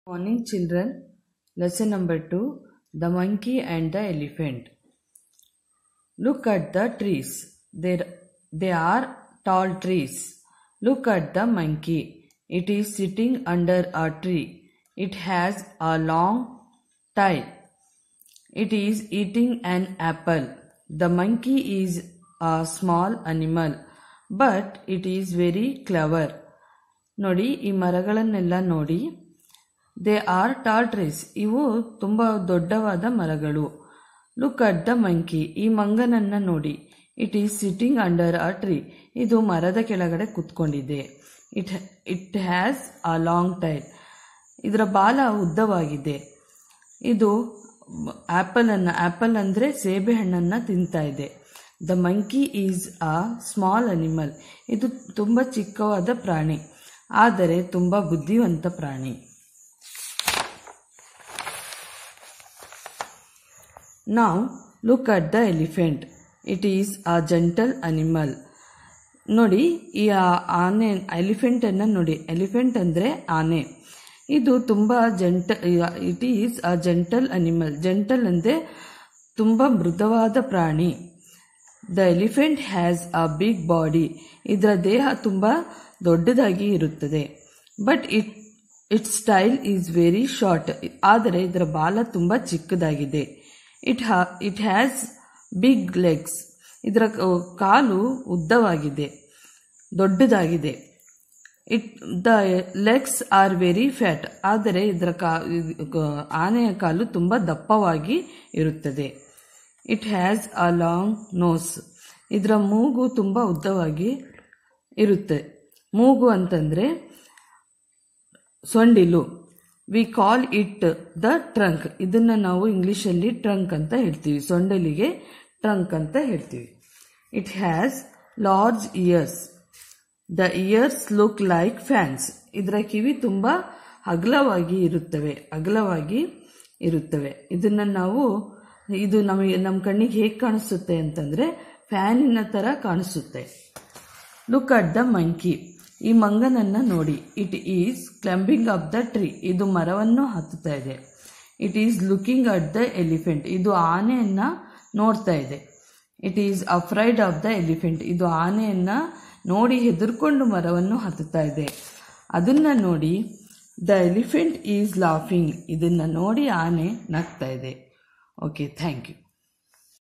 Morning children, lesson number 2, the monkey and the elephant. Look at the trees. They are tall trees. Look at the monkey. It is sitting under a tree. It has a long tail. It is eating an apple. The monkey is a small animal, but it is very clever. ನೋಡಿ ಈ ಮರಗಳನ್ನೆಲ್ಲ ನೋಡಿ. They are tall trees. ಇವು ತುಂಬ ದೊಡ್ಡವಾದ ಮರಗಳು. Look at the monkey. ಈ ಮಂಗನನ್ನ ನೋಡಿ. It is sitting under a tree. ಇದು ಮರದ ಕೆಳಗಡೆ ಕುತ್ಕೊಂಡಿದೆ. It has a long tail. ಇದರ ಬಾಲ ಉದ್ದವಾಗಿದೆ. ಇದು ಆಪಲ್ ಅಂದರೆ ಸೇಬೆ ಹಣ್ಣನ್ನ ತಿಂತಾ ಇದೆ. The monkey is a small animal. ಇದು ತುಂಬ ಚಿಕ್ಕವಾದ ಪ್ರಾಣಿ, ಆದರೆ ತುಂಬ ಬುದ್ಧಿವಂತ ಪ್ರಾಣಿ. Now look at the elephant. It is a gentle animal. ನೋಡಿ ಈ ಆನೆ ಎಲಿಫೆಂಟ್ ಅನ್ನ ನೋಡಿ. ಎಲಿಫೆಂಟ್ ಅಂದ್ರೆ ಆನೆ. ಇದು ತುಂಬಾ it is a gentle animal. Gentle ಅಂದ್ರೆ ತುಂಬಾ ಮೃದುವಾದ ಪ್ರಾಣಿ. The elephant has a big body. ಇದರ ದೇಹ ತುಂಬಾ ದೊಡ್ಡದಾಗಿ ಇರುತ್ತದೆ. But its tail is very short. ಆದರೆ ಇದರ ಬಾಲ ತುಂಬಾ ಚಿಕ್ಕದಾಗಿದೆ. It has big legs. ಇದರ ಕಾಲು ಉದ್ದವಾಗಿದೆ, ದೊಡ್ಡದಾಗಿದೆ. The legs are very fat. ಆದರೆ ಇದರ ಆನೆಯ ಕಾಲು ತುಂಬ ದಪ್ಪವಾಗಿ ಇರುತ್ತದೆ. It has a long nose. ಇದರ ಮೂಗು ತುಂಬ ಉದ್ದವಾಗಿ ಇರುತ್ತೆ. ಮೂಗು ಅಂತಂದ್ರೆ ಸೊಂಡಿಲು. We call it the trunk. ಇದನ್ನ ನಾವು ಇಂಗ್ಲಿಷಲ್ಲಿ ಟ್ರಂಕ್ ಅಂತ ಹೇಳ್ತೀವಿ. ಸೊಂಡಲಿಗೆ ಟ್ರಂಕ್ ಅಂತ ಹೇಳ್ತೀವಿ. It has large years. The years look like fans. ಇದರ ಕಿವಿ ತುಂಬಾ ಅಗಲವಾಗಿ ಇರುತ್ತವೆ. ಇದನ್ನ ನಾವು ನಮ್ಮ ಕಣ್ಣಿಗೆ ಹೇಗೆ ಕಾಣಿಸುತ್ತೆ ಅಂತಂದ್ರೆ ಫ್ಯಾನಿನ ತರ ಕಾಣಿಸುತ್ತೆ. Look at the monkey. ಈ ಮಂಗನನ್ನ ನೋಡಿ. It is climbing up the tree. ಇದು ಮರವನ್ನು ಹತ್ತುತ್ತಾ ಇದೆ. It is looking at the elephant. ಇದು ಆನೆಯನ್ನ ನೋಡ್ತಾ ಇದೆ. It is afraid of the elephant. ಇದು ಆನೆಯನ್ನ ನೋಡಿ ಹೆದರ್ಕೊಂಡು ಮರವನ್ನು ಹತ್ತುತ್ತಾ ಇದೆ. ಅದನ್ನ ನೋಡಿ ದ ಎಲಿಫೆಂಟ್ ಈಸ್ ಲಾಫಿಂಗ್. ಇದನ್ನ ನೋಡಿ ಆನೆ ನಗ್ತಾ ಇದೆ. Okay, thank you.